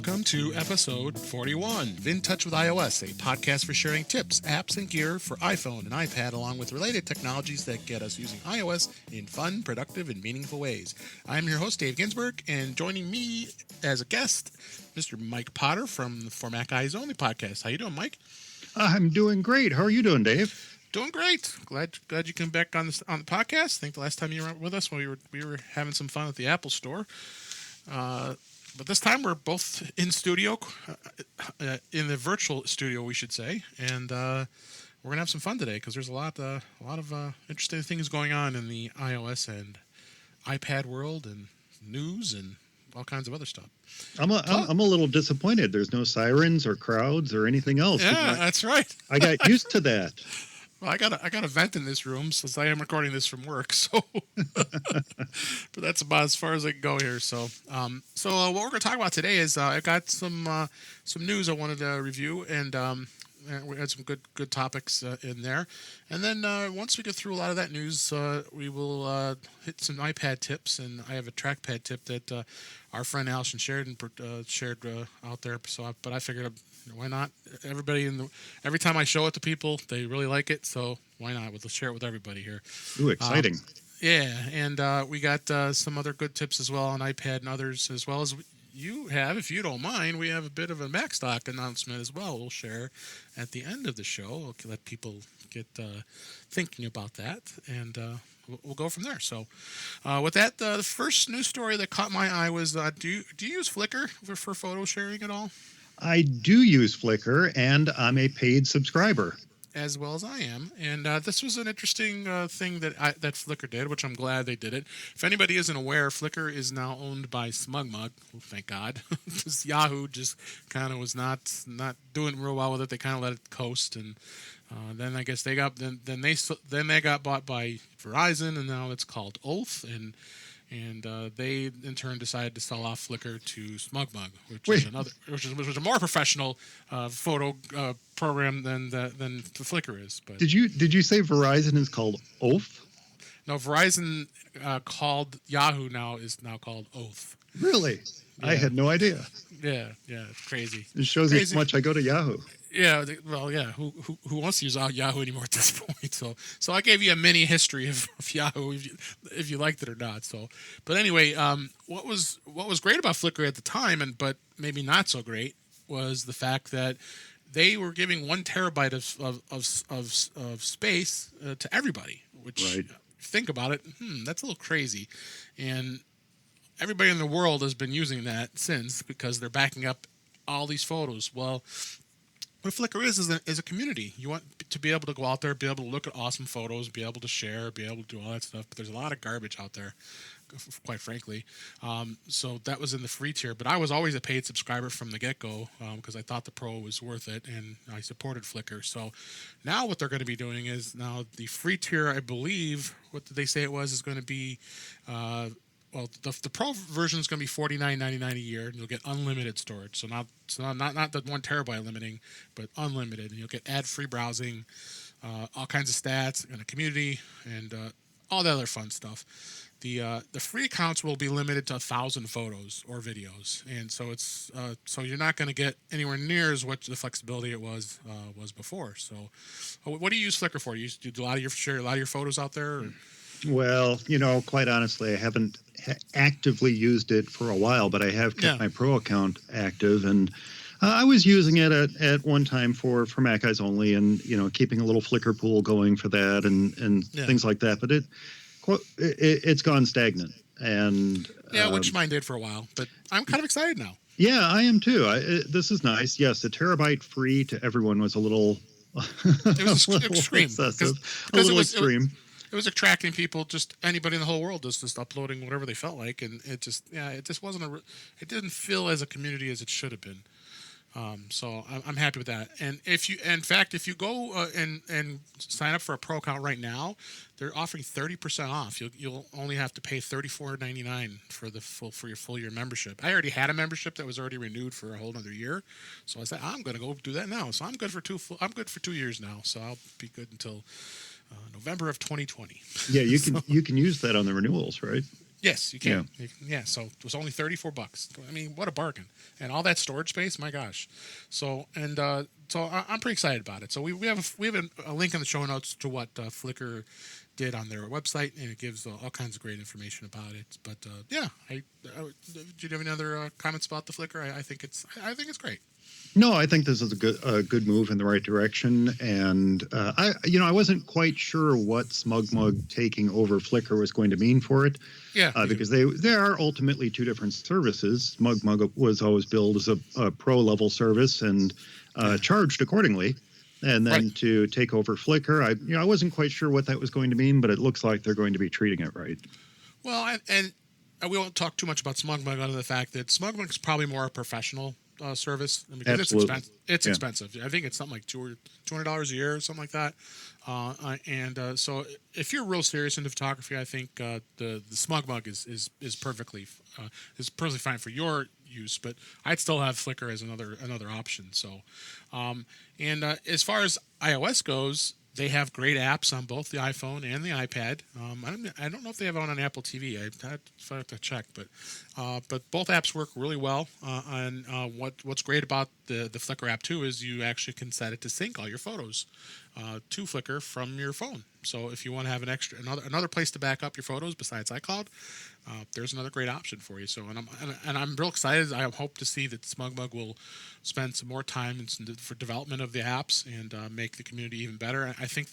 Welcome to episode 41 of In Touch with iOS, a podcast for sharing tips, apps, and gear for iPhone and iPad, along with related technologies that get us using iOS in fun, productive, and meaningful ways. I'm your host, Dave Ginsburg, and joining me as a guest, Mr. Mike Potter from the For Mac Eyes Only podcast. How you doing, Mike? I'm doing great. How are you doing, Dave? Doing great. Glad you came back on the podcast. I think the last time you were with us, we were having some fun at the Apple Store. But this time we're both in studio, in the virtual studio, we should say, and we're gonna have some fun today because there's a lot of interesting things going on in the iOS and iPad world and news and all kinds of other stuff. I'm a little disappointed. There's no sirens or crowds or anything else. Yeah, that's right. I got used to that. Well, I got a vent in this room since I am recording this from work, so but that's about as far as I can go here. So what we're going to talk about today is I've got some news I wanted to review, and we had some good topics in there. And then once we get through a lot of that news, we will hit some iPad tips, and I have a trackpad tip that our friend Allison shared out there. But I figured, why not? Every time I show it to people, they really like it. So why not? We'll share it with everybody here. Ooh, exciting! Yeah, and we got some other good tips as well on iPad and others, as well as you have, if you don't mind. We have a bit of a Macstock announcement as well. We'll share at the end of the show. We'll let people get thinking about that, and we'll go from there. So with that, the first news story that caught my eye was, do you use Flickr for photo sharing at all? I do use Flickr, and I'm a paid subscriber. As well as I am, and this was an interesting thing that Flickr did, which I'm glad they did it. If anybody isn't aware, Flickr is now owned by SmugMug. Thank God, because Yahoo just kind of was not doing real well with it. They kind of let it coast, and then I guess they got bought by Verizon, and now it's called Oath, and they in turn decided to sell off Flickr to SmugMug, which is a more professional photo program than Flickr is. But did you say Verizon is called Oath? No, Verizon called Yahoo is now called Oath. Really? Yeah. I had no idea. Yeah, it's crazy. It shows you how much I go to Yahoo. Yeah, well, yeah. Who wants to use Yahoo anymore at this point? So I gave you a mini history of Yahoo if you liked it or not. So, but anyway, what was great about Flickr at the time, but maybe not so great, was the fact that they were giving 1 terabyte of space to everybody. Which, right. If you think about it, that's a little crazy, and everybody in the world has been using that since, because they're backing up all these photos. Well, what Flickr is a community. You want to be able to go out there, be able to look at awesome photos, be able to share, be able to do all that stuff. But there's a lot of garbage out there, quite frankly. So that was in the free tier. But I was always a paid subscriber from the get-go because I thought the Pro was worth it, and I supported Flickr. So now what they're going to be doing is, now the free tier, I believe, what did they say it was, is going to be... well, the Pro version is going to be $49.99 a year, and you'll get unlimited storage. So not the 1 terabyte limiting, but unlimited. And you'll get ad-free browsing, all kinds of stats, and a community, and all the other fun stuff. The free accounts will be limited to 1,000 photos or videos, and so it's so you're not going to get anywhere near as much the flexibility it was before. So, what do you use Flickr for? Do you do a lot of your photos out there? Or? Well, quite honestly, I haven't actively used it for a while, but I have kept my Pro account active, and I was using it at one time for Mac Eyes Only, and keeping a little Flickr pool going for that, and things like that. But it's gone stagnant, and which mine did for a while. But I'm kind of excited now. Yeah, I am too. This is nice. Yes, the terabyte free to everyone was a little. It was extreme. Excessive. A little extreme. It was attracting people, just anybody in the whole world, just uploading whatever they felt like, and it just wasn't it didn't feel as a community as it should have been. So I'm happy with that. And if you go and sign up for a Pro account right now, they're offering 30% off. You'll only have to pay $34.99 for your full year membership. I already had a membership that was already renewed for a whole another year, so I said I'm going to go do that now. So I'm good for 2 years now. So I'll be good until November of 2020. Yeah, you can use that on the renewals, right? Yes, you Yeah. can. Yeah, so it was only $34. I mean, what a bargain! And all that storage space, my gosh. So I'm pretty excited about it. So we have a link in the show notes to what Flickr did on their website, and it gives all kinds of great information about it. But yeah, do you have any other comments about the Flickr? I think it's great. No, I think this is a good move in the right direction, and I wasn't quite sure what SmugMug taking over Flickr was going to mean for it, Yeah, me too. because they are ultimately two different services. SmugMug was always billed as a pro level service and Yeah, charged accordingly, and right. then to take over Flickr, I wasn't quite sure what that was going to mean, but it looks like they're going to be treating it right. Well, and we won't talk too much about SmugMug other than the fact that SmugMug is probably more a professional service because it's Absolutely, expensive. It's yeah. expensive. I think it's something like $200 a year or something like that. So if you're real serious into photography, I think the SmugMug is perfectly fine for your use. But I'd still have Flickr as another option. So, as far as iOS goes, they have great apps on both the iPhone and the iPad. I don't know if they have one on Apple TV. I have to check, but both apps work really well. And what's great about the Flickr app too is you actually can set it to sync all your photos to Flickr from your phone. So if you want to have another place to back up your photos besides iCloud, there's another great option for you. So I'm real excited. I hope to see that SmugMug will spend some more time for development of the apps and make the community even better. I think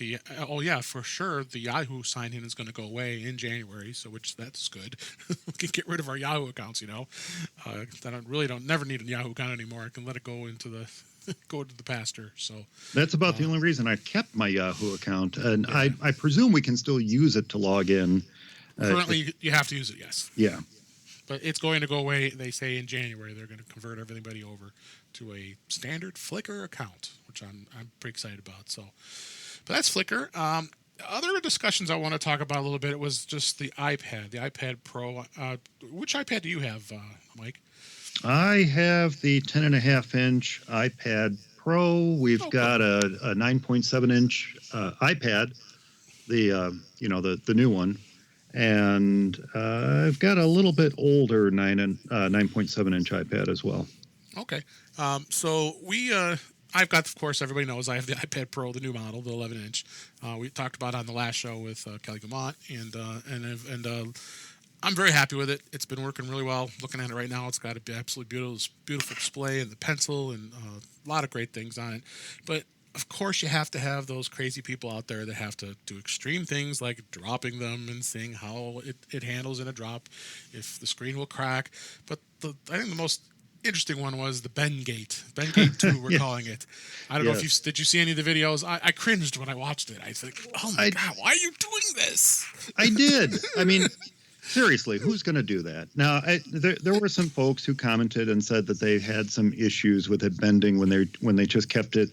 for sure the Yahoo sign-in is going to go away in January, so that's good. We can get rid of our Yahoo accounts. Never need a Yahoo account anymore. I can let it go into the go to the pasture. So That's about the only reason I've kept my Yahoo account, and yeah. I presume we can still use it to log in. Currently, you have to use it, yes. Yeah. But it's going to go away. They say in January they're going to convert everybody over to a standard Flickr account, which I'm pretty excited about. So, but that's Flickr. Other discussions I want to talk about a little bit. It was just the iPad Pro. Which iPad do you have, Mike? I have the 10.5-inch iPad Pro. We've Oh, cool. got a 9.7-inch iPad, the new one, and I've got a little bit older 9.7-inch iPad as well. Okay. So I've got, of course, everybody knows I have the iPad Pro, the new model, the 11-inch. We talked about it on the last show with Kelly Gamont, and I'm very happy with it. It's been working really well. Looking at it right now, it's got an absolutely beautiful display and the pencil and a lot of great things on it. But of course, you have to have those crazy people out there that have to do extreme things like dropping them and seeing how it handles in a drop, if the screen will crack. But I think the most interesting one was the Bengate. Bengate 2, we're Yeah. calling it. I don't know if Yes. did you see any of the videos? I cringed when I watched it. I think, oh my God, why are you doing this? I did. I mean, seriously, who's going to do that? Now, there were some folks who commented and said that they had some issues with it bending when they just kept it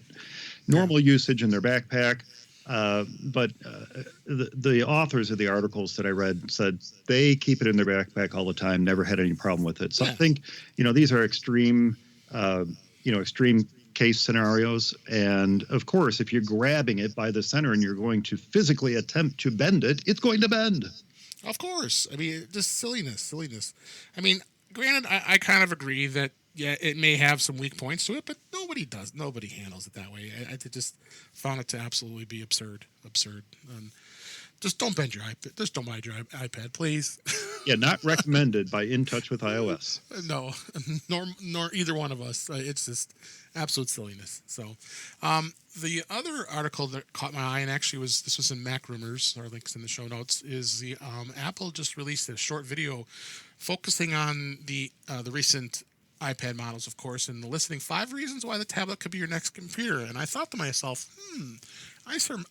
normal usage in their backpack. But the authors of the articles that I read said they keep it in their backpack all the time, never had any problem with it. So I think, these are extreme case scenarios. And of course, if you're grabbing it by the center and you're going to physically attempt to bend it, it's going to bend. Of course. I mean, just silliness. I mean, granted, I kind of agree that, yeah, it may have some weak points to it, but nobody handles it that way. I just found it to absolutely be absurd. And just don't bend your iPad. Just don't bend your iPad, please. Yeah, not recommended by In Touch with iOS. No, nor either one of us. It's just absolute silliness. So, the other article that caught my eye, and actually this was in Mac Rumors, our links in the show notes, is the Apple just released a short video focusing on the recent iPad models, of course, and listing 5 reasons why the tablet could be your next computer. And I thought to myself, I seem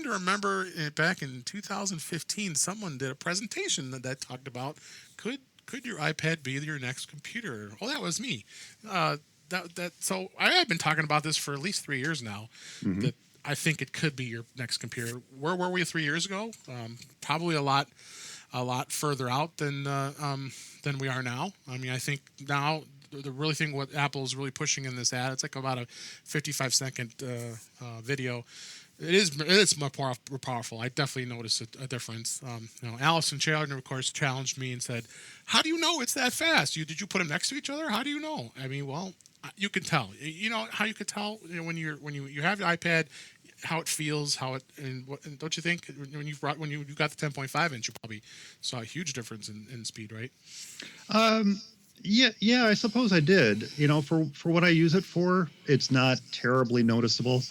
to remember back in 2015, someone did a presentation that talked about could your iPad be your next computer? Oh, that was me. So I have been talking about this for at least 3 years now. Mm-hmm. That I think it could be your next computer. Where were we 3 years ago? Probably a lot further out than we are now. I mean, I think now the really thing what Apple is really pushing in this ad, it's like about a 55-second video It is much more powerful. I definitely noticed a difference. Allison Chandler, of course, challenged me and said, "How do you know it's that fast? Did you put them next to each other? How do you know?" I mean, well, you can tell. You know how you could tell, when you have your iPad, how it feels, and don't you think when you got the 10.5 inch, you probably saw a huge difference in speed, right? Um, yeah, I suppose I did. For what I use it for, it's not terribly noticeable.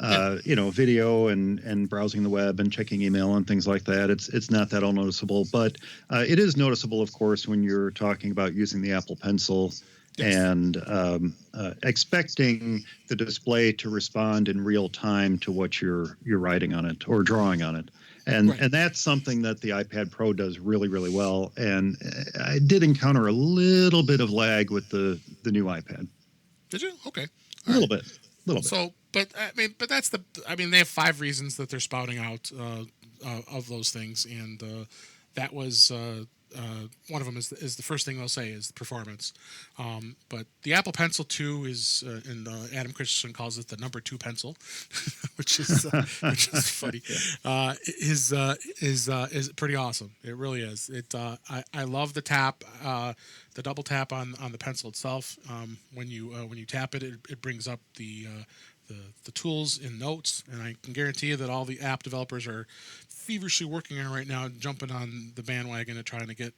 Yeah, Video and browsing the web and checking email and things like that. It's not that all noticeable, but it is noticeable, of course, when you're talking about using the Apple Pencil yes, and expecting the display to respond in real time to what you're writing on it or drawing on it. And right. and that's something that the iPad Pro does really, really well. And I did encounter a little bit of lag with the new iPad. Did you? Okay, A all little right. bit, little bit. So, but that's the. I mean, they have five reasons that they're spouting out of those things, and that was one of them is the first thing they'll say is the performance. But the Apple Pencil 2 is, and Adam Christensen calls it the number two pencil, which is funny. Yeah. Is pretty awesome. It really is. I love the tap. The double tap on the pencil itself. When you tap it, it brings up the tools in notes, and I can guarantee you that all the app developers are feverishly working on it right now, jumping on the bandwagon and trying to get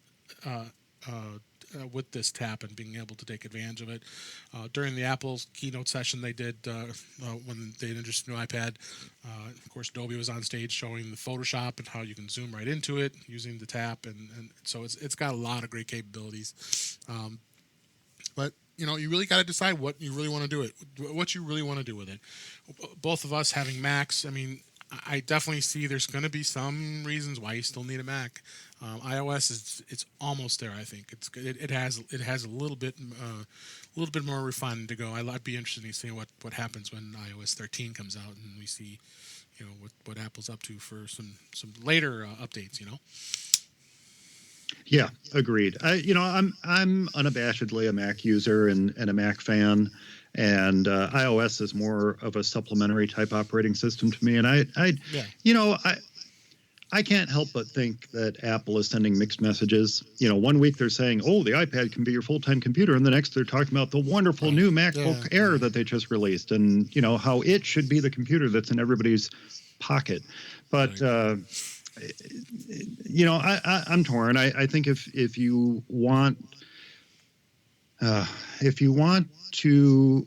uh, with this tap and being able to take advantage of it. During the Apple's keynote session they did when they introduced the new iPad, of course Adobe was on stage showing the Photoshop and how you can zoom right into it using the tap, and so it's got a lot of great capabilities. But you really got to decide what you really want to do with it. Both of us having Macs, I mean, I definitely see there's going to be some reasons why you still need a Mac. iOS it's almost there. I think it has a little bit more refinement to go. I'd be interested in seeing what happens when iOS 13 comes out and we see what Apple's up to for some later updates. Yeah, agreed. I'm unabashedly a Mac user and a Mac fan, and iOS is more of a supplementary type operating system to me. And Yeah. you know, I can't help but think that Apple is sending mixed messages. One week they're saying, "Oh, the iPad can be your full-time computer," and the next they're talking about the wonderful Right. new Yeah. MacBook Air that they just released, and how it should be the computer that's in everybody's pocket. But Right. I'm torn. I think if you want to,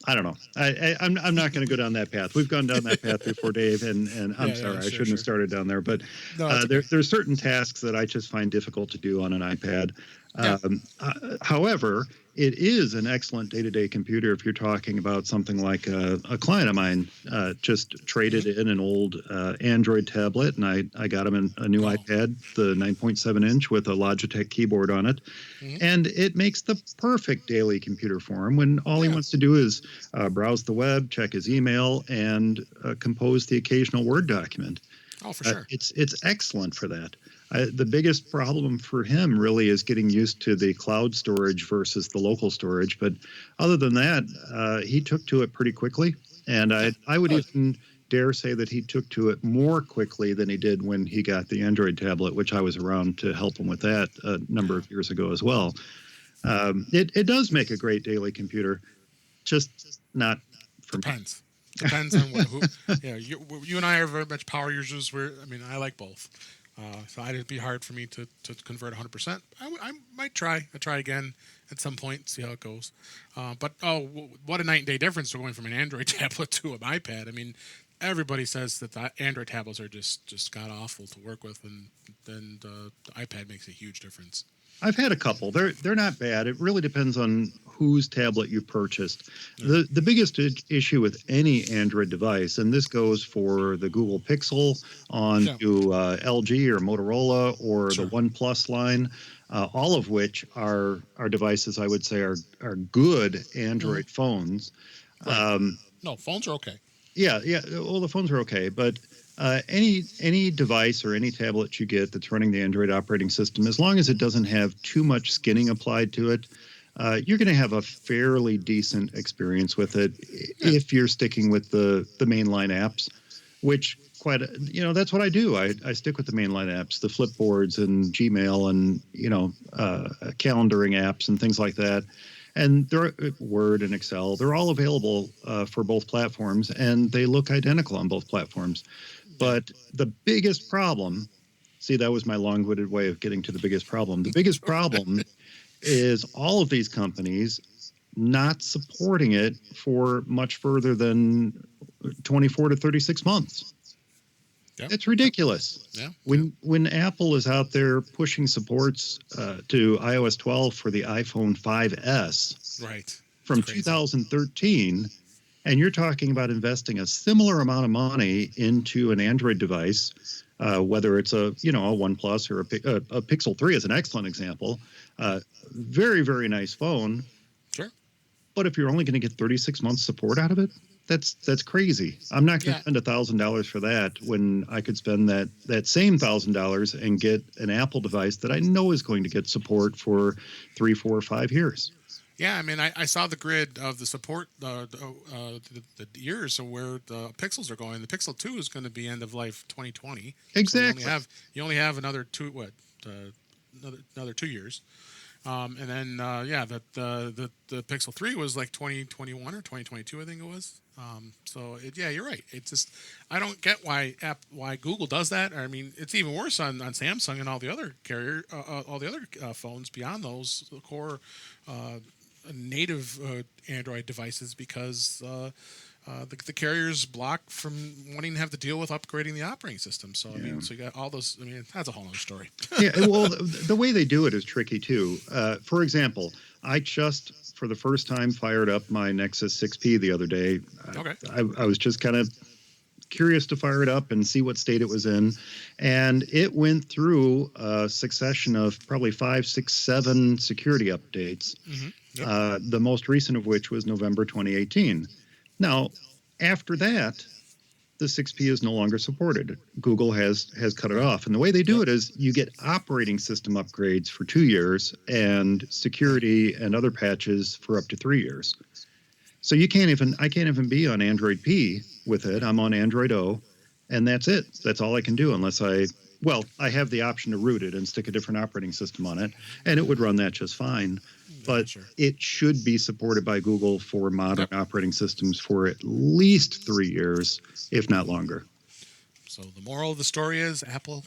I don't know. I'm not going to go down that path. We've gone down that path before, Dave, and I'm Yeah. sorry, Yeah. I Sure. shouldn't have Sure. started down there. But No, it's okay. there's certain tasks that I just find difficult to do on an iPad. Yeah. However, it is an excellent day-to-day computer if you're talking about something like a client of mine just traded Mm-hmm. in an old Android tablet, and I got him a new Oh. iPad, the 9.7-inch with a Logitech keyboard on it. Mm-hmm. And it makes the perfect daily computer for him when all he Yeah. wants to do is browse the web, check his email, and compose the occasional Word document. Oh, for sure. It's excellent for that. The biggest problem for him really is getting used to the cloud storage versus the local storage. But other than that, he took to it pretty quickly. And Yeah. I would Good. even dare say that he took to it more quickly than he did when he got the Android tablet, which I was around to help him with that a number of years ago as well. It does make a great daily computer, just not for me. Depends on who. Yeah, you and I are very much power users. I like both. So it'd be hard for me to convert 100%. I might try. I try again at some point, see how it goes. But what a night and day difference going from an Android tablet to an iPad. I mean, everybody says that the Android tablets are just god awful to work with, and then the iPad makes a huge difference. I've had a couple. They're not bad. It really depends on whose tablet you purchased. Yeah. The biggest issue with any Android device, and this goes for the Google Pixel on Yeah. to LG or Motorola or the Sure. OnePlus line, all of which are devices I would say are good Hmm. Android phones. Right. Um, No, phones are okay. yeah. Well, the phones are okay, but any device or any tablet you get that's running the Android operating system, as long as it doesn't have too much skinning applied to it, you're going to have a fairly decent experience with it Yeah. if you're sticking with the mainline apps, which that's what I do. I stick with the mainline apps, the Flipboards and Gmail and calendaring apps and things like that. And they're Word and Excel. They're all available for both platforms, and they look identical on both platforms. Yeah. But the biggest problem, see, that was my long-winded way of getting to the biggest problem. The biggest problem is all of these companies not supporting it for much further than 24 to 36 months. Yep. It's ridiculous. Yeah. When Apple is out there pushing supports to iOS 12 for the iPhone 5S Right. from Crazy. 2013, and you're talking about investing a similar amount of money into an Android device, whether it's a OnePlus or a Pixel 3 is an excellent example. Very, very nice phone. Sure. But if you're only going to get 36 months support out of it, that's crazy. I'm not going to spend $1,000 for that when I could spend that same $1,000 and get an Apple device that I know is going to get support for 3, 4, 5 years. Yeah, I mean, I saw the grid of the support, the years of where the Pixels are going. The Pixel 2 is going to be end of life 2020. Exactly. So you only have another another 2 years. And then the Pixel 3 was like 2021 or 2022, I think it was. You're right. It's just I don't get why Google does that. I mean, it's even worse on Samsung and all the other phones beyond those core native Android devices because the carriers block from wanting to have to deal with upgrading the operating system. So I mean, so you got all those. I mean, that's a whole other story. Yeah, well, the way they do it is tricky too. For example, I just for the first time fired up my Nexus 6P the other day. Okay. I was just kind of curious to fire it up and see what state it was in, and it went through a succession of probably 5, 6, 7 security updates. Mm-hmm. Yep. The most recent of which was November 2018. Now, after that, the 6P is no longer supported. Google has cut it off. And the way they do it is you get operating system upgrades for 2 years and security and other patches for up to 3 years. So I can't even be on Android P with it. I'm on Android O, and that's it. That's all I can do unless I have the option to root it and stick a different operating system on it, and it would run that just fine. But it should be supported by Google for modern operating systems for at least 3 years, if not longer. So the moral of the story is Apple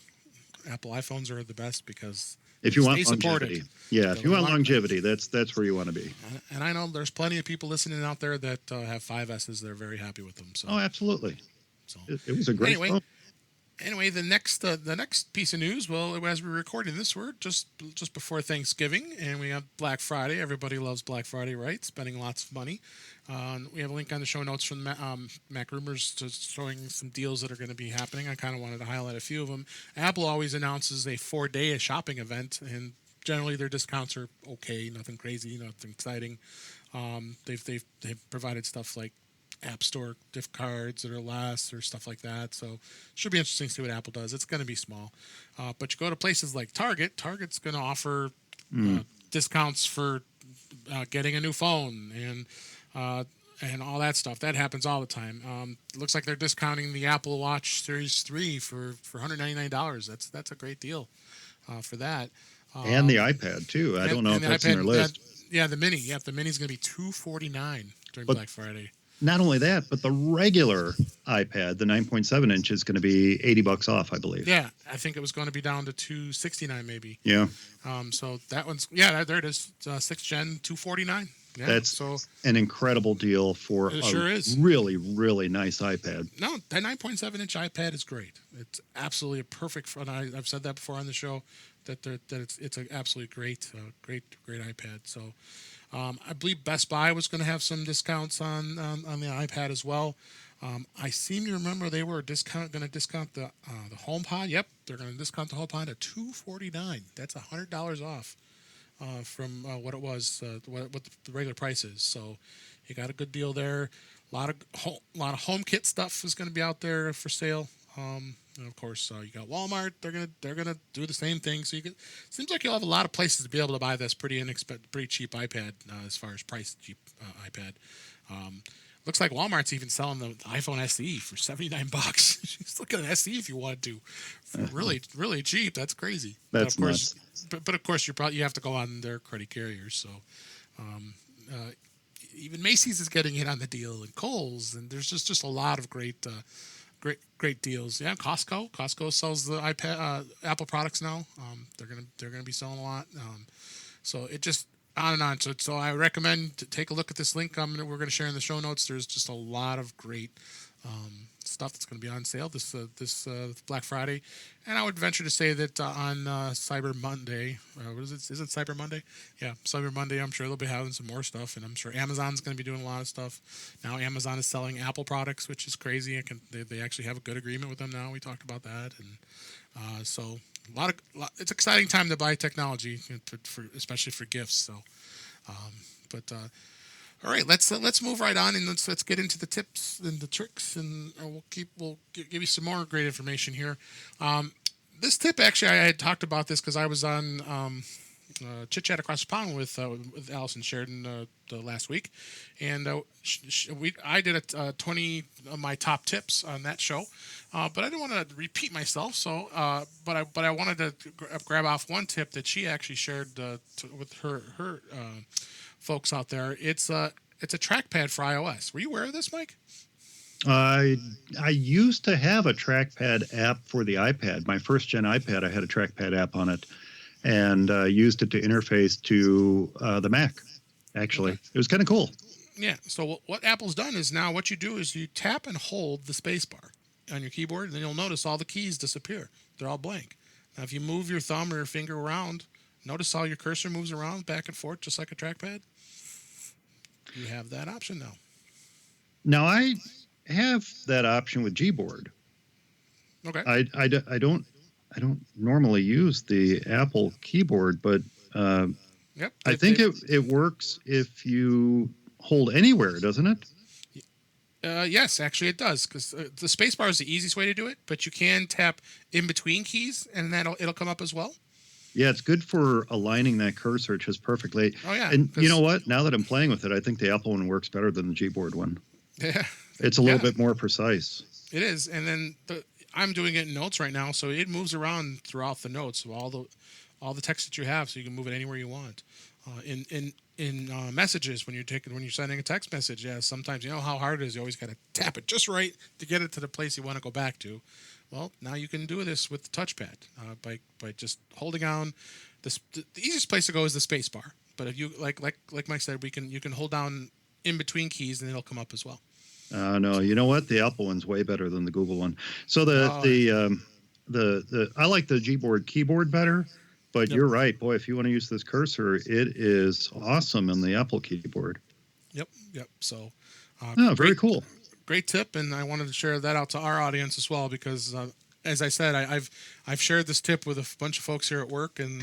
iPhones are the best because if you want longevity. If you want longevity, that's where you want to be. And I know there's plenty of people listening out there that have 5Ss. They're very happy with them. So. Oh, absolutely. So it was a great phone. Anyway, the next piece of news. Well, as we're recording this, we're just before Thanksgiving, and we have Black Friday. Everybody loves Black Friday, right? Spending lots of money. We have a link on the show notes from Mac Rumors just showing some deals that are going to be happening. I kind of wanted to highlight a few of them. Apple always announces a 4-day shopping event, and generally their discounts are okay, nothing crazy, nothing exciting. They've provided stuff like App Store gift cards that are less or stuff like that. So should be interesting to see what Apple does. It's going to be small. But you go to places like Target. Target's going to offer discounts for getting a new phone and all that stuff. That happens all the time. It looks like they're discounting the Apple Watch Series 3 for $199. That's a great deal for that. And the iPad, too. I don't know if that's on their list. The Mini. Yep, the Mini's going to be $249 during Black Friday. Not only that, but the regular iPad, the 9.7 inch, is going to be $80 off, I believe. Yeah, I think it was going to be down to $269 maybe. Yeah. So that one's there it is. 6th gen, $249. Yeah, that's an incredible deal for really, really nice iPad. No, that 9.7 inch iPad is great. It's absolutely a perfect phone. I've said that before on the show that it's an absolutely great iPad. So. I believe Best Buy was going to have some discounts on the iPad as well. I seem to remember they were going to discount the HomePod. Yep, they're going to discount the HomePod at $249. That's $100 off from what it was, what the regular price is. So you got a good deal there. A lot of HomeKit stuff is going to be out there for sale. And of course, you got Walmart. They're gonna do the same thing. So seems like you'll have a lot of places to be able to buy this pretty cheap iPad as far as price cheap iPad. Um, Looks like Walmart's even selling the iPhone SE for $79. Just look at an SE if you wanted to, for really cheap. That's crazy. But of That's course, nuts. but of course you have to go on their credit carriers. So um, uh, even Macy's is getting in on the deal, and Kohl's, and there's just a lot of great deals. Yeah, Costco sells the iPad Apple products now. They're gonna be selling a lot. So it just on and on. So I recommend to take a look at this link. We're going to share in the show notes. There's just a lot of great stuff that's going to be on sale this Black Friday, and I would venture to say that on Cyber Monday, what is it? Is it Cyber Monday? Yeah, Cyber Monday. I'm sure they'll be having some more stuff, and I'm sure Amazon's going to be doing a lot of stuff. Now Amazon is selling Apple products, which is crazy. They actually have a good agreement with them now. We talked about that, and so it's an exciting time to buy technology, especially for gifts. So, but all right, let's move right on, and let's get into the tips and the tricks, and we'll give you some more great information here. This tip, actually, I had talked about this because I was on Chit Chat Across the Pond with Allison Sheridan the last week, and I did 20 of my top tips on that show, but I didn't want to repeat myself. So, but I wanted to grab off one tip that she actually shared with her folks out there. It's a trackpad for iOS. Were you aware of this, Mike? I used to have a trackpad app for the iPad. My first gen iPad, I had a trackpad app on it, and used it to interface to the Mac. Actually, Okay. it was kind of cool. Yeah. So what Apple's done is now what you do is you tap and hold the space bar on your keyboard, and then you'll notice all the keys disappear. They're all blank. Now, if you move your thumb or your finger around, notice how your cursor moves around back and forth just like a trackpad. You have that option now. Now I have that option with Gboard. Okay. I don't normally use the Apple keyboard, but Yep. I think it works if you hold anywhere, doesn't it? Yes, actually it does, because the space bar is the easiest way to do it, but you can tap in between keys, and it'll come up as well. Yeah, it's good for aligning that cursor just perfectly. Oh yeah, And you know 'cause- what? Now that I'm playing with it, I think the Apple one works better than the Gboard one. yeah, It's a little yeah, bit more precise. it is. And then I'm doing it in notes right now, so it moves around throughout the notes, so all the text that you have, so you can move it anywhere you want. In messages when you're sending a text message, yeah, sometimes you know how hard it is. You always got to tap it just right to get it to the place you want to go back to. Well, now you can do this with the touchpad by just holding on. The easiest place to go is the space bar. But if you like Mike said, you can hold down in between keys and it'll come up as well. No, you know what? The Apple one's way better than the Google one. So Oh, the I like the Gboard keyboard better, but yep, you're right. Boy, if you want to use this cursor, it is awesome in the Apple keyboard. yep. So, Oh, very great cool. great tip, and I wanted to share that out to our audience as well because, as I said, I've shared this tip with a bunch of folks here at work, and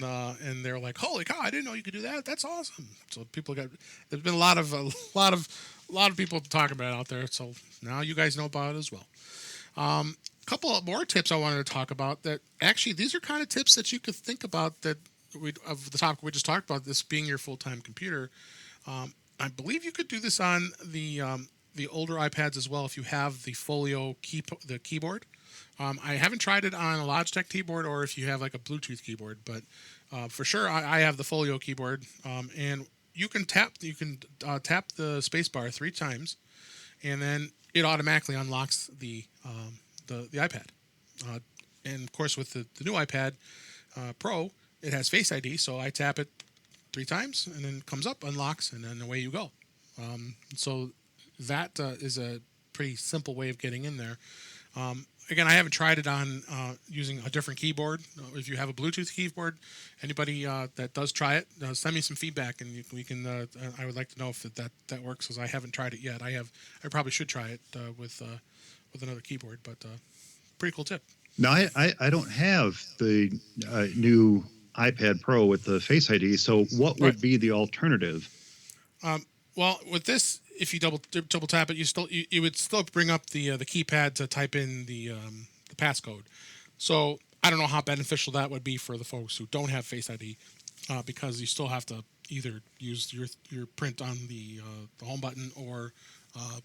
they're like, "Holy cow! I didn't know you could do that. That's awesome!" So there's been a lot of people talking about it out there. So now you guys know about it as well. Couple of more tips I wanted to talk about. That actually these are kind of tips that you could think about of the topic we just talked about. This being your full time computer. I believe you could do this on the older iPads as well if you have the folio the keyboard. I haven't tried it on a Logitech keyboard or if you have like a Bluetooth keyboard, but for sure I have the folio keyboard, and you can tap tap the spacebar 3 times, and then it automatically unlocks the iPad. And of course, with the new iPad Pro, it has Face ID, so I tap it 3 times, and then it comes up, unlocks, and then away you go. So that is a pretty simple way of getting in there. Again, I haven't tried it on using a different keyboard. If you have a Bluetooth keyboard, anybody that does try it, send me some feedback, and we can. I would like to know if that works, because I haven't tried it yet. I probably should try it with another keyboard, but pretty cool tip. Now, I don't have the new iPad Pro with the Face ID. So, what Right. would be the alternative? Well, with this, if you double tap it, you would still bring up the keypad to type in the passcode. So I don't know how beneficial that would be for the folks who don't have Face ID, because you still have to either use your print on the home button or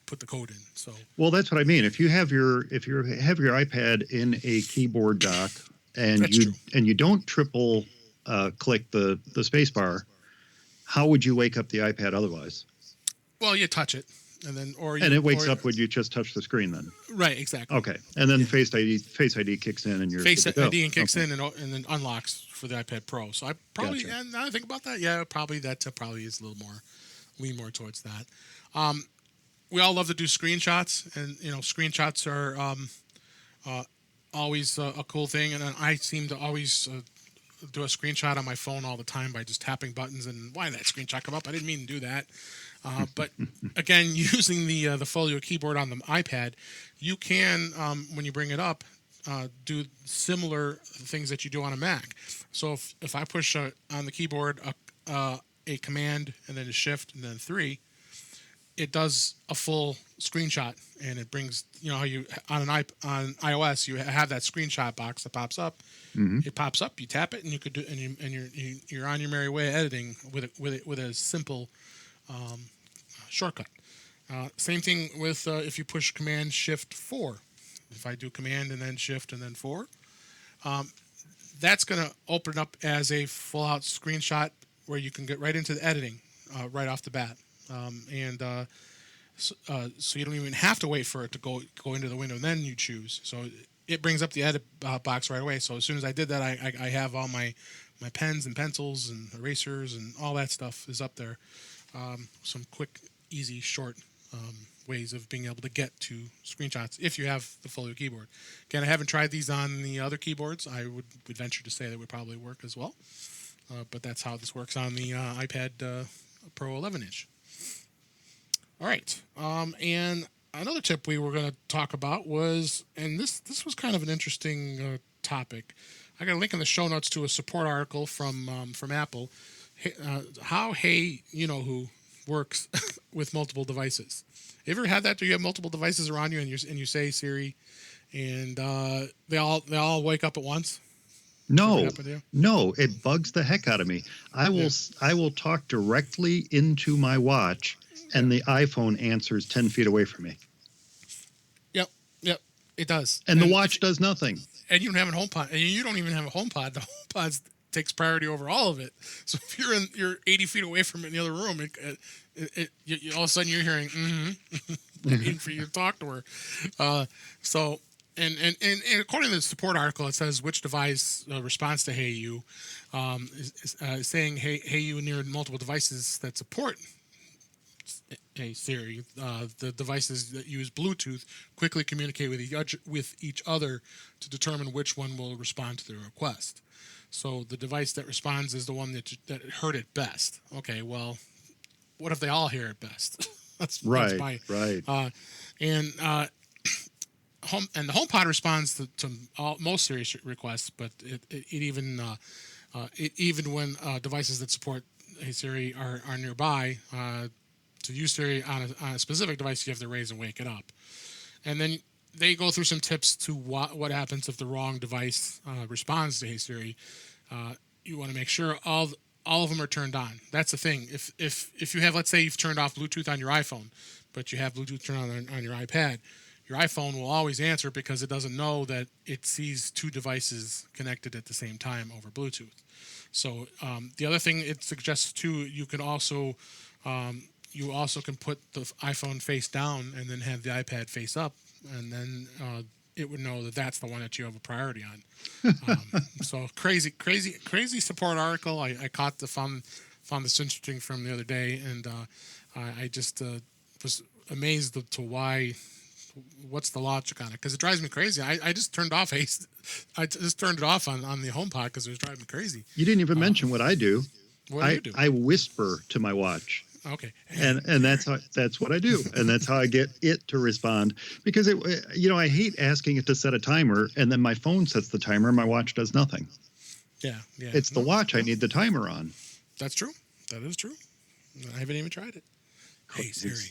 put the code in. So well, that's what I mean. If you have your iPad in a keyboard dock and that's true. you don't triple click the space bar, how would you wake up the iPad otherwise? Well, you touch it, and then and it wakes up when you just touch the screen. Then right, exactly. Okay, and then Face ID kicks in, and you're Face good to go. ID and kicks in and then unlocks for the iPad Pro. So I probably, Gotcha. and now I think about that, probably is a little more lean more towards that. We all love to do screenshots, and screenshots are always a cool thing. And I seem to always do a screenshot on my phone all the time by just tapping buttons. And why did that screenshot come up? I didn't mean to do that. But again, using the folio keyboard on the iPad, you can, when you bring it up, do similar things that you do on a Mac. So if I push on the keyboard a command and then a shift and then 3, it does a full screenshot, and it brings, how you on iOS you have that screenshot box that pops up. Mm-hmm. It pops up, you tap it, and you could do, and you're on your merry way editing with a simple shortcut. Same thing with if you push Command Shift 4. If I do Command and then Shift and then 4, that's going to open up as a full out screenshot where you can get right into the editing right off the bat. So you don't even have to wait for it to go into the window and then you choose. So it brings up the edit box right away. So as soon as I did that, I have all my pens and pencils and erasers and all that stuff is up there. Some quick, easy, short ways of being able to get to screenshots if you have the folio keyboard. Again, I haven't tried these on the other keyboards. I would venture to say that would probably work as well. But that's how this works on the iPad Pro 11-inch. All right. And another tip we were going to talk about was, and this was kind of an interesting topic. I got a link in the show notes to a support article from Apple. How Hey You Know Who works with multiple devices. You ever had that? Do you have multiple devices around you and you say Siri, and they all wake up at once? No, it bugs the heck out of me. I will talk directly into my watch, and the iPhone answers 10 feet away from me. Yep, it does. And the watch does nothing. And you don't have a HomePod, and you don't even have a HomePod. The HomePod takes priority over all of it. So if you're 80 feet away from it in the other room, you all of a sudden you're hearing waiting for you to talk to her. So. And according to the support article, it says which device responds to Hey You, is saying Hey You near multiple devices that support Hey Siri. The devices that use Bluetooth quickly communicate with each other to determine which one will respond to the request. So the device that responds is the one that heard it best. Okay, well, what if they all hear it best? That's right. And the HomePod responds to most Siri requests, but it even when devices that support Hey Siri are nearby, to use Siri on a specific device, you have to raise and wake it up. And then they go through some tips to what happens if the wrong device responds to Hey Siri. You want to make sure all of them are turned on. That's the thing. If you have, let's say you've turned off Bluetooth on your iPhone, but you have Bluetooth turned on your iPad, your iPhone will always answer because it doesn't know that it sees two devices connected at the same time over Bluetooth. So the other thing it suggests too, you can also can put the iPhone face down and then have the iPad face up, and then it would know that that's the one that you have a priority on. So crazy support article. I found this interesting from the other day, and I just was amazed to why. What's the logic on it? Because it drives me crazy. I just turned off I just turned it off on the HomePod because it was driving me crazy. You didn't even mention what I do. What do you do? I whisper to my watch. Okay. And that's what I do, and that's how I get it to respond. Because I hate asking it to set a timer, and then my phone sets the timer, and my watch does nothing. Yeah. It's the watch I need the timer on. That's true. That is true. I haven't even tried it. Hey Siri.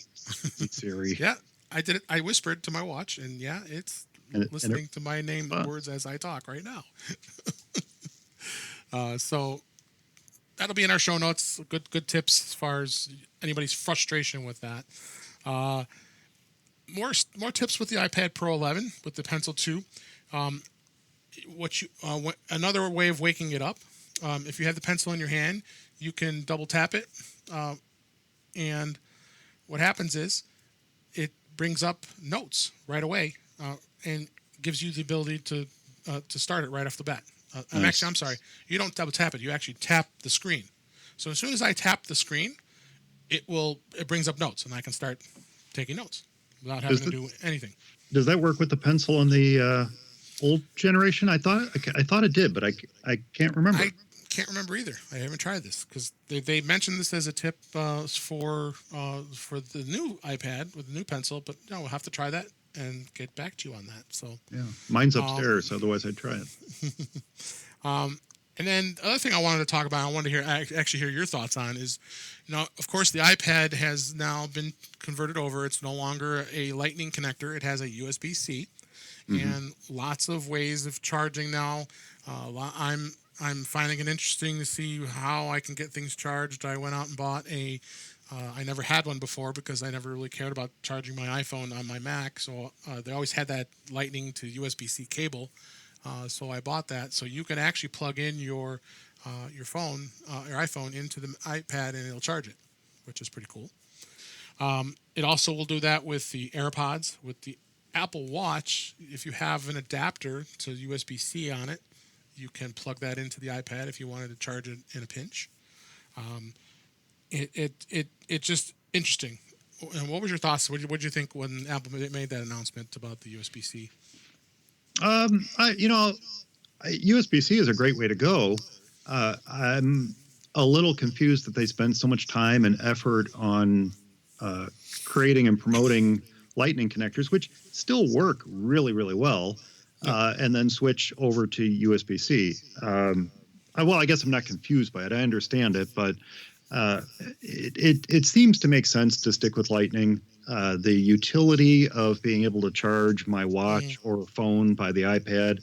Siri. Yeah. I did it. I whispered to my watch, and yeah, it's and listening to my name words as I talk right now. So that'll be in our show notes. Good tips as far as anybody's frustration with that. Uh, more tips with the iPad Pro 11 with the Pencil 2. Um, another way of waking it up. If you have the pencil in your hand, you can double tap it, and what happens is it brings up notes right away and gives you the ability to start it right off the bat. nice. I'm sorry, you don't double tap it. You actually tap the screen. So as soon as I tap the screen, it brings up notes, and I can start taking notes without having to do anything. Does that work with the pencil in the old generation? I thought it did, but I can't remember. I can't remember either. I haven't tried this because they mentioned this as a tip for the new iPad with the new pencil, but no, we'll have to try that and get back to you on that. So yeah, mine's upstairs. Otherwise, I'd try it. And then the other thing I wanted to talk about, I wanted to actually hear your thoughts on is, of course, the iPad has now been converted over. It's no longer a Lightning connector. It has a USB-C, and lots of ways of charging now. I'm finding it interesting to see how I can get things charged. I went out and bought I never had one before because I never really cared about charging my iPhone on my Mac. So they always had that Lightning to USB-C cable. So I bought that. So you can actually plug in your phone, your iPhone into the iPad and it'll charge it, which is pretty cool. It also will do that with the AirPods. With the Apple Watch, if you have an adapter to USB-C on it, you can plug that into the iPad if you wanted to charge it in a pinch. It's just interesting. And what was your thoughts? What did you think when Apple made that announcement about the USB-C? USB-C is a great way to go. I'm a little confused that they spend so much time and effort on creating and promoting Lightning connectors, which still work really, really well, and then switch over to USB-C. Well, I guess I'm not confused by it. I understand it, but it seems to make sense to stick with Lightning. The utility of being able to charge my watch or phone by the iPad.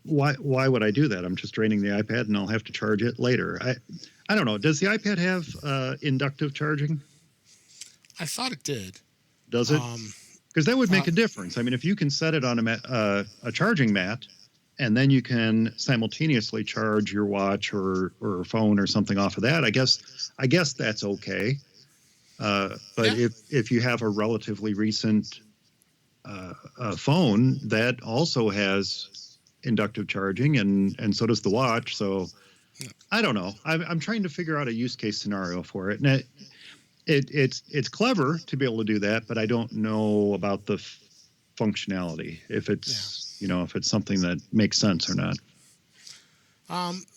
Why would I do that? I'm just draining the iPad and I'll have to charge it later. I don't know. Does the iPad have inductive charging? I thought it did. Does it? Because that would make a difference. I mean, if you can set it on a charging mat, and then you can simultaneously charge your watch or phone or something off of that, I guess that's okay. But if you have a relatively recent phone that also has inductive charging, and so does the watch. So I don't know. I'm trying to figure out a use case scenario for it. And it's clever to be able to do that, but I don't know about the functionality, if it's if it's something that makes sense or not.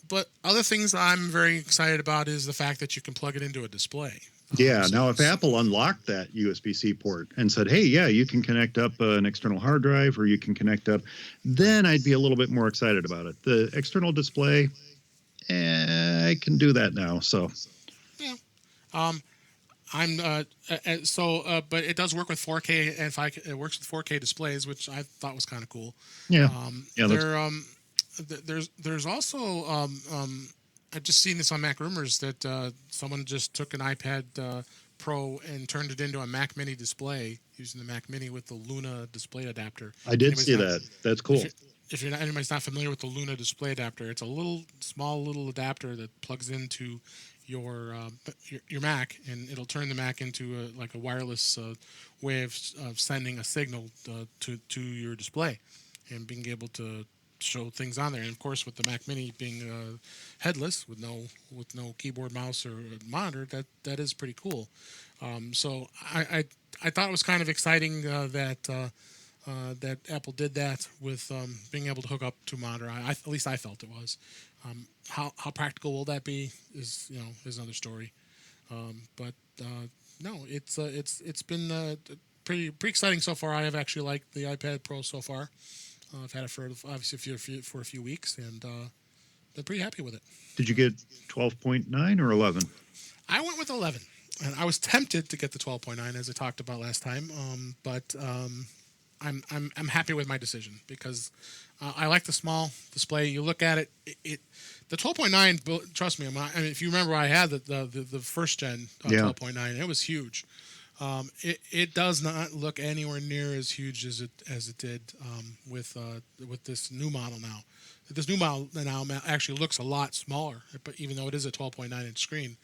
But other things I'm very excited about is the fact that you can plug it into a display. Now if Apple unlocked that USB-C port and said, hey, you can connect up an external hard drive, or you can connect up, then I'd be a little bit more excited about it. The external display, I can do that now. So yeah. But it does work with 4K, and it works with 4K displays, which I thought was kind of cool. There's also I've just seen this on Mac Rumors that someone just took an iPad Pro and turned it into a Mac Mini display using the Mac Mini with the Luna display adapter. I did see that. That's cool. If anybody's not familiar with the Luna display adapter, it's a small little adapter that plugs into your Mac, and it'll turn the Mac into a wireless way of sending a signal to your display and being able to show things on there. And of course, with the Mac Mini being headless with no keyboard, mouse, or monitor, that is pretty cool. So I thought it was kind of exciting that Apple did that with being able to hook up to a monitor. At least I felt it was. How practical will that be is another story. But no, it's been pretty exciting so far. I have actually liked the iPad Pro so far. I've had it for a few weeks, and been pretty happy with it. Did you get 12.9 or 11? I went with 11, and I was tempted to get the 12.9 as I talked about last time, but I'm happy with my decision because I like the small display. You look at it, the 12.9. Trust me, I mean, if you remember, I had the first gen Yeah. 12.9. It was huge. It does not look anywhere near as huge as it did with this new model now. This new model now actually looks a lot smaller, but even though it is a 12.9-inch screen,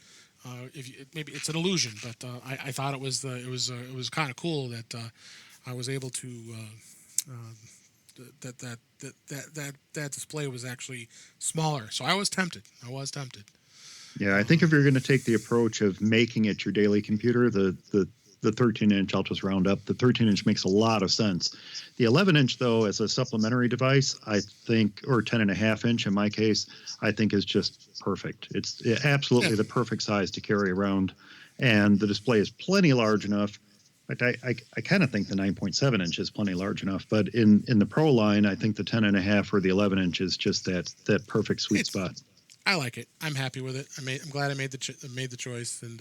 maybe it's an illusion, but I thought it was kind of cool that I was able to that display was actually smaller. So I was tempted. Yeah, I think if you're going to take the approach of making it your daily computer, the 13-inch, I'll just round up, the 13-inch makes a lot of sense. The 11-inch, though, as a supplementary device, I think, or 10.5-inch in my case, I think is just perfect. It's absolutely the perfect size to carry around, and the display is plenty large enough. In fact, I kind of think the 9.7-inch is plenty large enough, but in the Pro line, I think the 10.5 or the 11-inch is just that perfect sweet spot. I like it. I'm happy with it. I'm glad I made the choice. And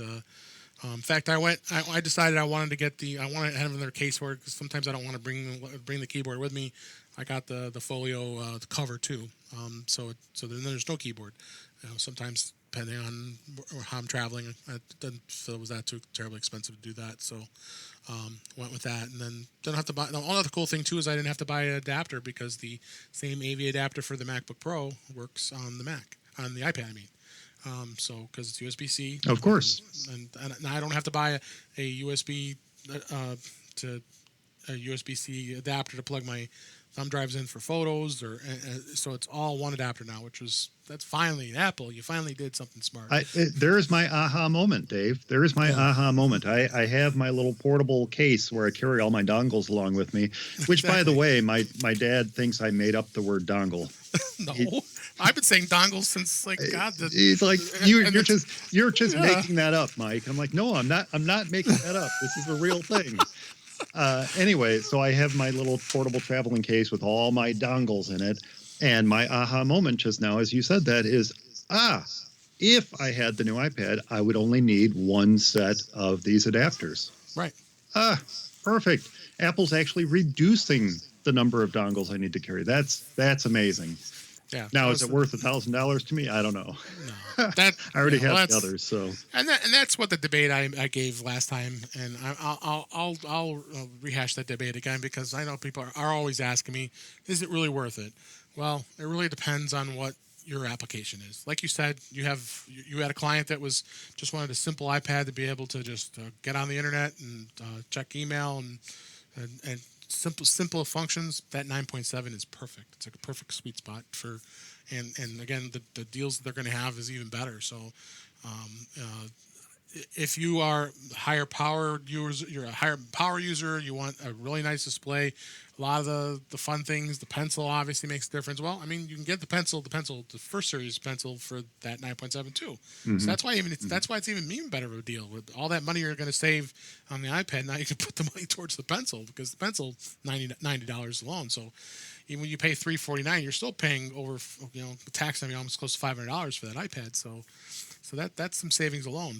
in fact, I decided I wanted to get I wanted to have another case for it because sometimes I don't want to bring the keyboard with me. I got the folio cover too. So then there's no keyboard. Sometimes depending on how I'm traveling, it doesn't feel it was that too terribly expensive to do that. So went with that, and then don't have to buy. The only other cool thing too is I didn't have to buy an adapter because the same AV adapter for the MacBook Pro works on the iPad. I mean. So because it's USB-C, of course, and I don't have to buy a USB to a USB-C adapter to plug my thumb drives in for photos, so it's all one adapter now, that's finally Apple. You finally did something smart. There's my aha moment, Dave. There is my aha moment. I have my little portable case where I carry all my dongles along with me, which, by the way, my dad thinks I made up the word dongle. No. I've been saying dongles since God. He's like, you're just making that up, Mike. I'm like, no, I'm not making that up. This is a real thing. Anyway, so I have my little portable traveling case with all my dongles in it, and my aha moment just now, as you said that, is if I had the new iPad, I would only need one set of these adapters. Right. Perfect. Apple's actually reducing the number of dongles I need to carry. That's amazing. Yeah. Now, is it worth $1,000 to me? I don't know. No, I already have the others. So, and that's what the debate I gave last time, and I'll rehash that debate again because I know people are always asking me, is it really worth it? Well, it really depends on what your application is. Like you said, you had a client that just wanted a simple iPad to be able to just get on the internet and check email and simple functions. That 9.7 is perfect. It's like a perfect sweet spot for, and again, the deals that they're going to have is even better. So, if you are higher power user, you're a higher power user, you want a really nice display. A lot of the fun things, the pencil obviously makes a difference. Well, I mean, you can get the first series pencil for that 9.7 too. So that's why it's even better of a deal. With all that money you're going to save on the iPad, now you can put the money towards the pencil because the pencil $90 alone. So even when you pay $349, you're still paying over, the tax on you almost close to $500 for that iPad. So that's some savings alone.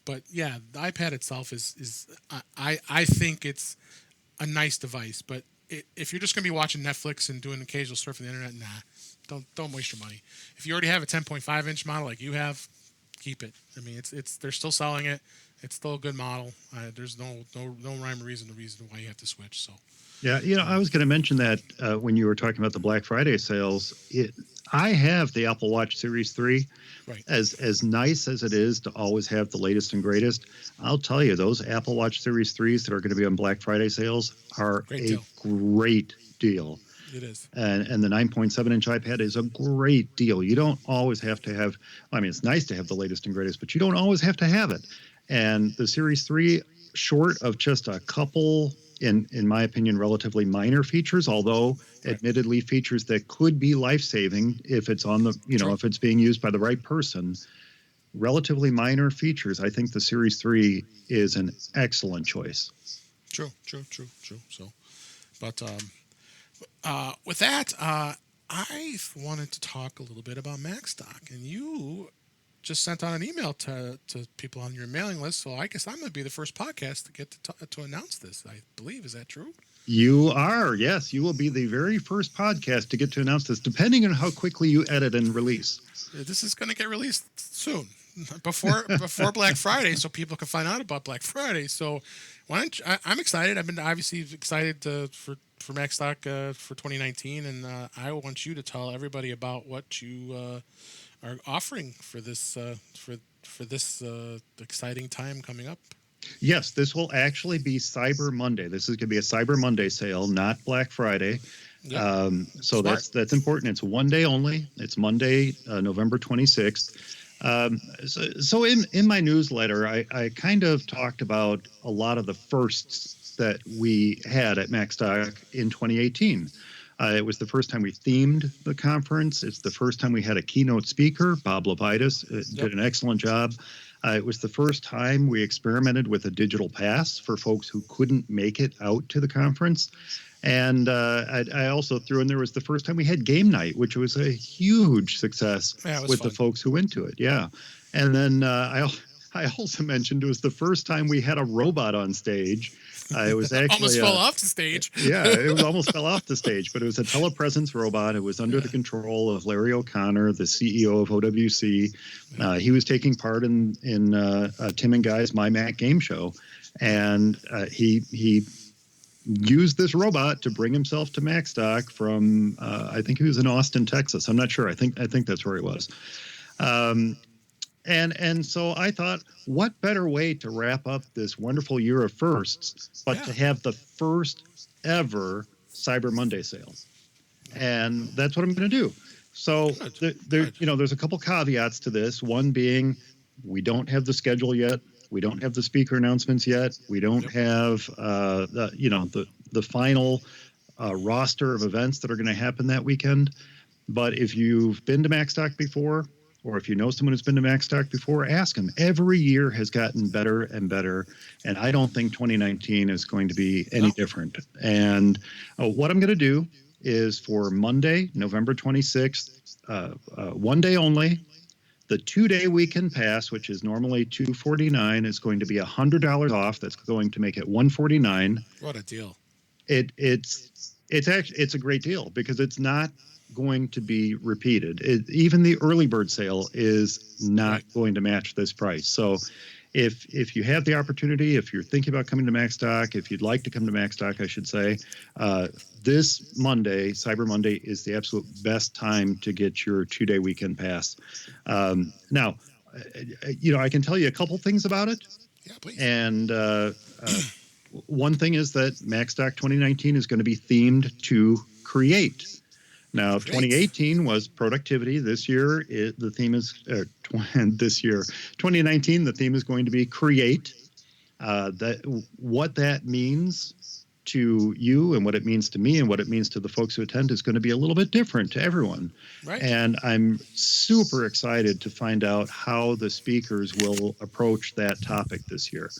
But yeah, the iPad itself is I think it's a nice device, but if you're just going to be watching Netflix and doing occasional surfing the internet, don't waste your money. If you already have a 10.5-inch model like you have, keep it. I mean, they're still selling it. It's still a good model. There's no rhyme or reason why you have to switch. So. Yeah, I was going to mention that when you were talking about the Black Friday sales. I have the Apple Watch Series 3. Right. As nice as it is to always have the latest and greatest, I'll tell you, those Apple Watch Series 3s that are going to be on Black Friday sales are great deal. It is. And the 9.7-inch iPad is a great deal. You don't always have to have, I mean, it's nice to have the latest and greatest, but you don't always have to have it. And the Series 3, short of just a couple, in my opinion, relatively minor features, although admittedly features that could be life-saving if it's on the, if it's being used by the right person, relatively minor features. I think the Series 3 is an excellent choice. True. So, but with that, I wanted to talk a little bit about Macstock, and you just sent out an email to people on your mailing list. So I guess I'm going to be the first podcast to get to announce this. I believe, is that true? You are, yes. You will be the very first podcast to get to announce this, depending on how quickly you edit and release. This is going to get released soon, before Black Friday, so people can find out about Black Friday. So, I'm excited. I've been obviously excited for Macstock for 2019, and I want you to tell everybody about what you are offering for this for this exciting time coming up. Yes, this will actually be Cyber Monday. This is going to be a Cyber Monday sale, not Black Friday. Yep. So Smart. that's important. It's one day only. It's Monday, November 26th. So in my newsletter, I kind of talked about a lot of the firsts that we had at Macstock in 2018. It was the first time we themed the conference. It's the first time we had a keynote speaker. Bob Levitas did an excellent job. It was the first time we experimented with a digital pass for folks who couldn't make it out to the conference. And I also threw in there was the first time we had game night, which was a huge success with the folks who went to it. Yeah. And then I also mentioned it was the first time we had a robot on stage. It was actually almost fell off the stage. Yeah, it was almost fell off the stage, but it was a telepresence robot. It was under the control of Larry O'Connor, the CEO of OWC. He was taking part in Tim and Guy's My Mac game show, and he used this robot to bring himself to Macstock from I think he was in Austin, Texas. I'm not sure. I think that's where he was. And so I thought, what better way to wrap up this wonderful year of firsts, but to have the first ever Cyber Monday sale. And that's what I'm going to do. So there's a couple caveats to this. One being, we don't have the schedule yet. We don't have the speaker announcements yet. We don't have the final roster of events that are going to happen that weekend. But if you've been to Macstock before, or if you know someone who's been to Macstock before, ask them. Every year has gotten better and better, and I don't think 2019 is going to be any different. And what I'm going to do is for Monday, November 26th, one day only, the 2-day weekend pass, which is normally $249, is going to be $100 off. That's going to make it $149. What a deal! It's a great deal because it's not going to be repeated. Even the early bird sale is not going to match this price. So if you have the opportunity, if you're thinking about coming to Macstock, if you'd like to come to Macstock, I should say, this Monday, Cyber Monday, is the absolute best time to get your 2-day weekend pass. Now, I can tell you a couple things about it. Yeah, please. And one thing is that Macstock 2019 is going to be themed to create. Now, 2018 was productivity. This year, the theme is this year. 2019, the theme is going to be create. What that means to you and what it means to me and what it means to the folks who attend is going to be a little bit different to everyone. Right. And I'm super excited to find out how the speakers will approach that topic this year.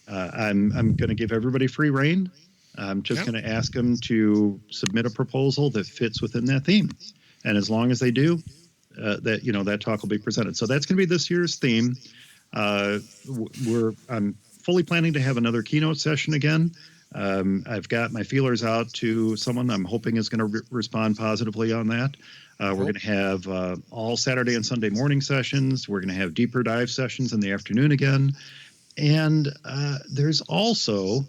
I'm going to give everybody free rein. I'm just going to ask them to submit a proposal that fits within that theme. And as long as they do, that talk will be presented. So that's going to be this year's theme. I'm fully planning to have another keynote session again. I've got my feelers out to someone I'm hoping is going to respond positively on that. We're going to have all Saturday and Sunday morning sessions. We're going to have deeper dive sessions in the afternoon again. And there's also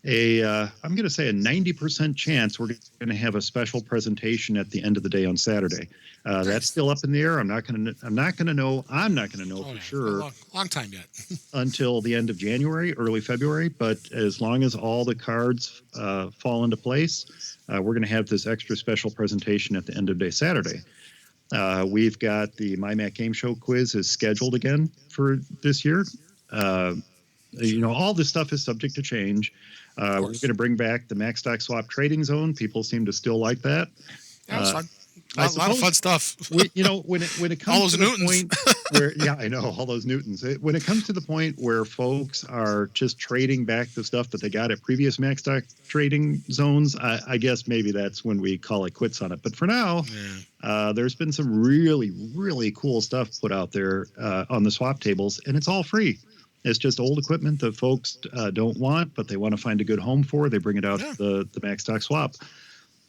I'm going to say a 90% chance we're going to have a special presentation at the end of the day on Saturday. That's still up in the air. I'm not going to know for sure. Long time yet. Until the end of January, early February. But as long as all the cards fall into place, we're going to have this extra special presentation at the end of day Saturday. We've got the My Mac Game Show quiz is scheduled again for this year. All this stuff is subject to change. We're going to bring back the Macstock Swap Trading Zone. People seem to still like that. That was fun. A lot of fun stuff. When it comes to the point, where yeah, I know all those newtons. When it comes to the point where folks are just trading back the stuff that they got at previous Macstock trading zones, I guess maybe that's when we call it quits on it. But for now, there's been some really cool stuff put out there on the swap tables, and it's all free. It's just old equipment that folks don't want, but they want to find a good home for. They bring it out to the Macstock swap.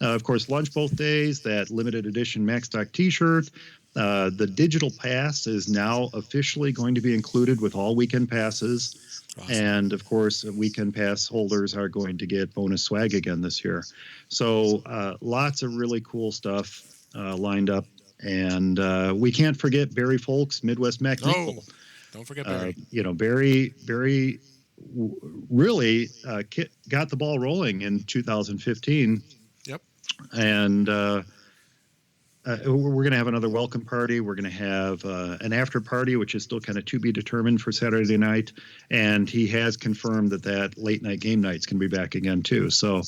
Of course, lunch both days, that limited edition Macstock t-shirt. The digital pass is now officially going to be included with all weekend passes. Awesome. And of course, weekend pass holders are going to get bonus swag again this year. So lots of really cool stuff lined up. And we can't forget Barry Folks, Midwest Mac Equal. Don't forget Barry. Barry really got the ball rolling in 2015. Yep. And we're going to have another welcome party. We're going to have an after party, which is still kind of to be determined for Saturday night. And he has confirmed that late night game night's going to be back again, too. So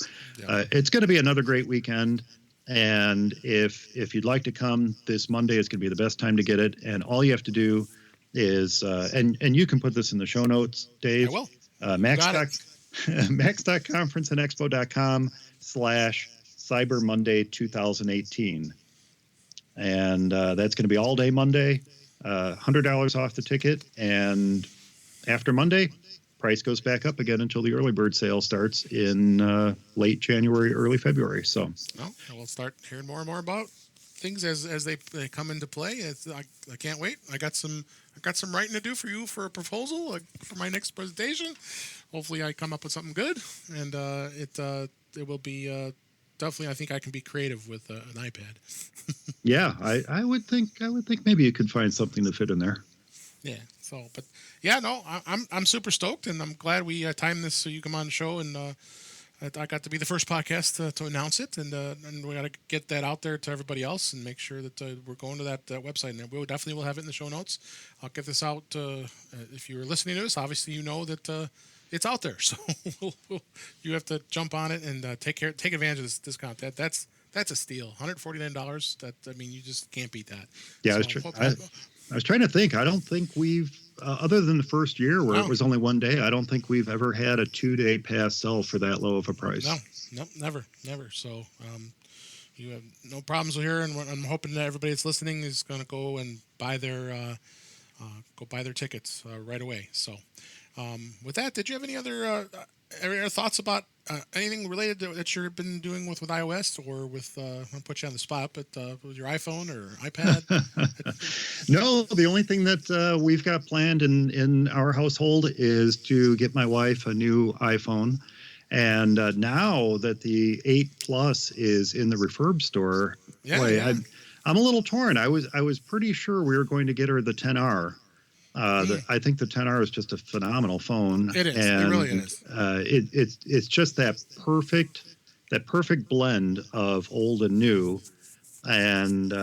it's going to be another great weekend. And if you'd like to come, this Monday is going to be the best time to get it. And all you have to do is, and you can put this in the show notes, Dave. I will. Macstock.com/Cyber Monday 2018. And that's going to be all day Monday, $100 off the ticket. And after Monday, price goes back up again until the early bird sale starts in late January, early February. So we'll start hearing more and more about things as they come into play. I can't wait. I got some writing to do for you for a proposal for my next presentation. Hopefully, I come up with something good, and it will be definitely. I think I can be creative with an iPad. Yeah, I would think maybe you could find something to fit in there. Yeah. So, but yeah, no, I'm super stoked, and I'm glad we timed this so you come on the show, and I got to be the first podcast to announce it, and we got to get that out there to everybody else and make sure that we're going to that website, and we definitely will have it in the show notes. I'll get this out. If you're listening to this, obviously you know that it's out there, so you have to jump on it and take advantage of this discount. That's a steal. $149. You just can't beat that. Yeah, so, I was trying to think. I don't think we've, other than the first year where it was only one day, I don't think we've ever had a 2-day pass sell for that low of a price. No, never. So you have no problems here, and I'm hoping that everybody that's listening is going to go and buy their tickets right away. So with that, did you have any other thoughts about anything related to that you've been doing with iOS or with I'll put you on the spot, but with your iPhone or iPad? No, the only thing that we've got planned in our household is to get my wife a new iPhone. And now that the 8 Plus is in the refurb store, I'm a little torn. I was pretty sure we were going to get her the 10R. I think the 10R is just a phenomenal phone. It is. And, it really is. It's just that perfect blend of old and new, and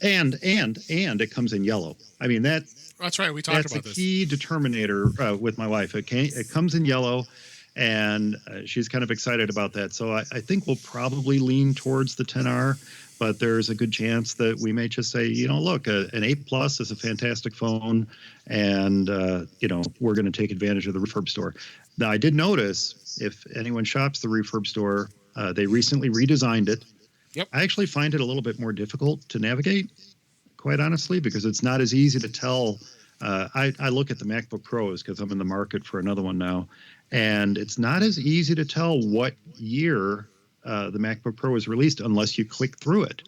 it comes in yellow. I mean that's right. We talked about this. That's a key determinator with my wife. It comes in yellow, and she's kind of excited about that. So I think we'll probably lean towards the 10R. But there's a good chance that we may just say, look, an 8 Plus is a fantastic phone, and, we're going to take advantage of the refurb store. Now, I did notice, if anyone shops the refurb store, they recently redesigned it. Yep. I actually find it a little bit more difficult to navigate, quite honestly, because it's not as easy to tell. I look at the MacBook Pros because I'm in the market for another one now, and it's not as easy to tell what year the MacBook Pro was released unless you click through it.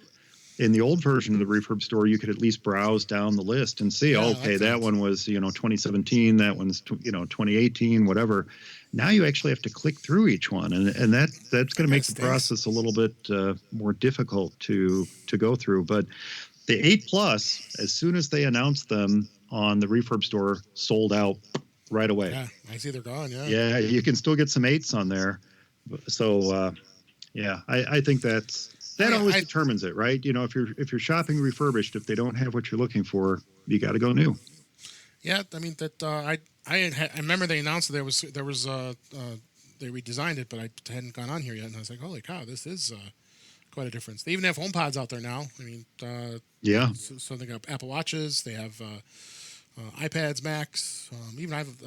In the old version of the refurb store, you could at least browse down the list and see, that one was 2017, that one's 2018, whatever. Now you actually have to click through each one, and that's going to make the process a little bit more difficult to go through. But the 8 Plus, as soon as they announced them on the refurb store, sold out right away. Yeah, I see they're gone. Yeah, you can still get some 8s on there. So. Yeah, I think that always determines it, right? If you're shopping refurbished, if they don't have what you're looking for, you got to go new. Yeah, I remember they announced that there was they redesigned it, but I hadn't gone on here yet, and I was like, holy cow, this is quite a difference. They even have HomePods out there now. I mean, Yeah. so they got Apple Watches. They have iPads, Macs. Even I have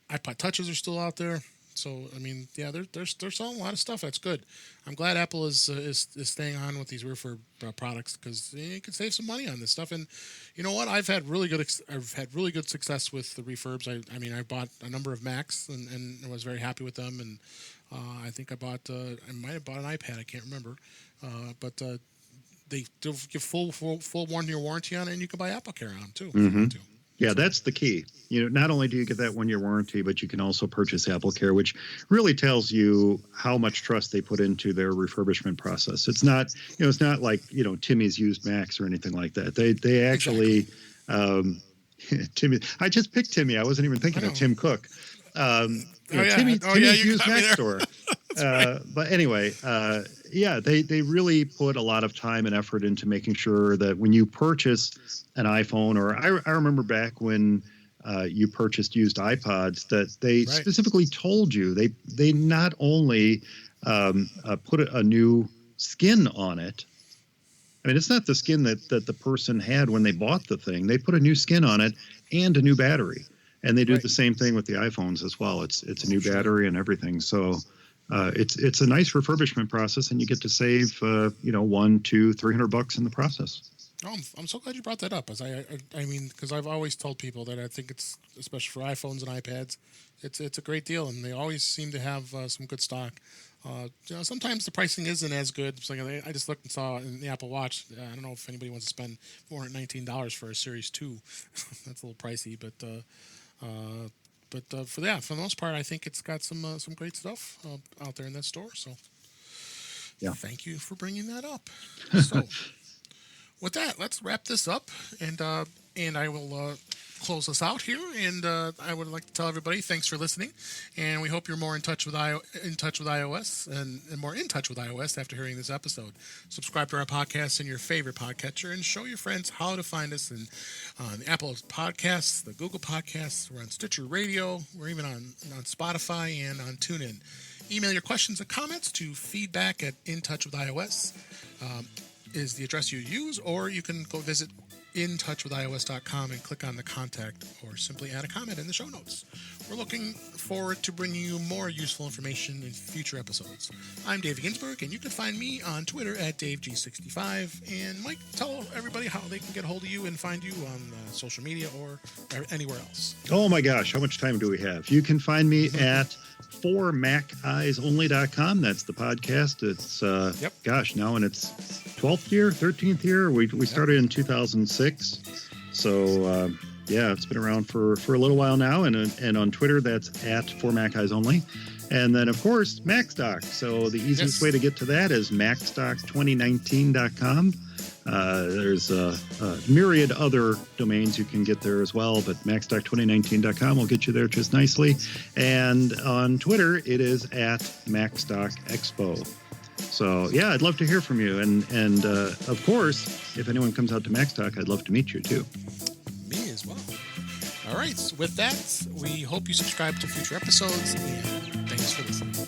iPod Touches are still out there. So I mean, yeah, they're selling a lot of stuff. That's good. I'm glad Apple is staying on with these refurb products because you can save some money on this stuff. And you know what? I've had really good success with the refurbs. I mean, I bought a number of Macs and I was very happy with them. And I think I might have bought an iPad. I can't remember, but they do give full 1 year warranty on it, and you can buy AppleCare on them too. If you want to. Yeah, that's the key. Not only do you get that 1 year warranty, but you can also purchase AppleCare, which really tells you how much trust they put into their refurbishment process. It's not, it's not like Timmy's used Macs or anything like that. They actually, Timmy. I just picked Timmy. I wasn't even thinking of Tim Cook. Timmy's used Mac store. Right. But anyway, they really put a lot of time and effort into making sure that when you purchase an iPhone, or I remember back when you purchased used iPods, that they specifically told you they not only put a new skin on it. I mean, it's not the skin that the person had when they bought the thing. They put a new skin on it and a new battery. And they do the same thing with the iPhones as well. It's a new battery and everything. So it's a nice refurbishment process, and you get to save $100, $200, $300 in the process. Oh, I'm so glad you brought that up. As I mean, because I've always told people that I think it's, especially for iPhones and iPads, it's a great deal, and they always seem to have some good stock. Sometimes the pricing isn't as good. So I just looked and saw in the Apple Watch. I don't know if anybody wants to spend $419 for a Series 2. That's a little pricey, but for the most part, I think it's got some great stuff out there in that store. So, thank you for bringing that up. So, with that, let's wrap this up, and I will close us out here. And I would like to tell everybody thanks for listening, and we hope you're more in touch with iOS and more in touch with iOS after hearing this episode. Subscribe to our podcast in your favorite podcatcher, and show your friends how to find us on the Apple Podcasts, the Google Podcasts. We're on Stitcher Radio. We're even on Spotify and on TuneIn. Email your questions and comments to feedback@intouchwithios. Is the address you use, or you can go visit intouchwithios.com and click on the contact, or simply add a comment in the show notes. We're looking forward to bringing you more useful information in future episodes. I'm Dave Ginsburg, and you can find me on Twitter @DaveG65. And Mike, tell everybody how they can get a hold of you and find you on social media or anywhere else. Oh my gosh, how much time do we have? You can find me at formaceyeesonly.com. That's the podcast. It's now in its 12th year, 13th year. We started in 2006. So it's been around for a little while now, and on Twitter that's @formaceyeesonly. And then of course Macstock. So the easiest way to get to that is macstock2019.com. There's a myriad other domains you can get there as well, but macstock2019.com will get you there just nicely. And on Twitter, it is @MacstockExpo. So, I'd love to hear from you. And of course, if anyone comes out to Macstock, I'd love to meet you, too. Me as well. All right. So with that, we hope you subscribe to future episodes, and thanks for listening.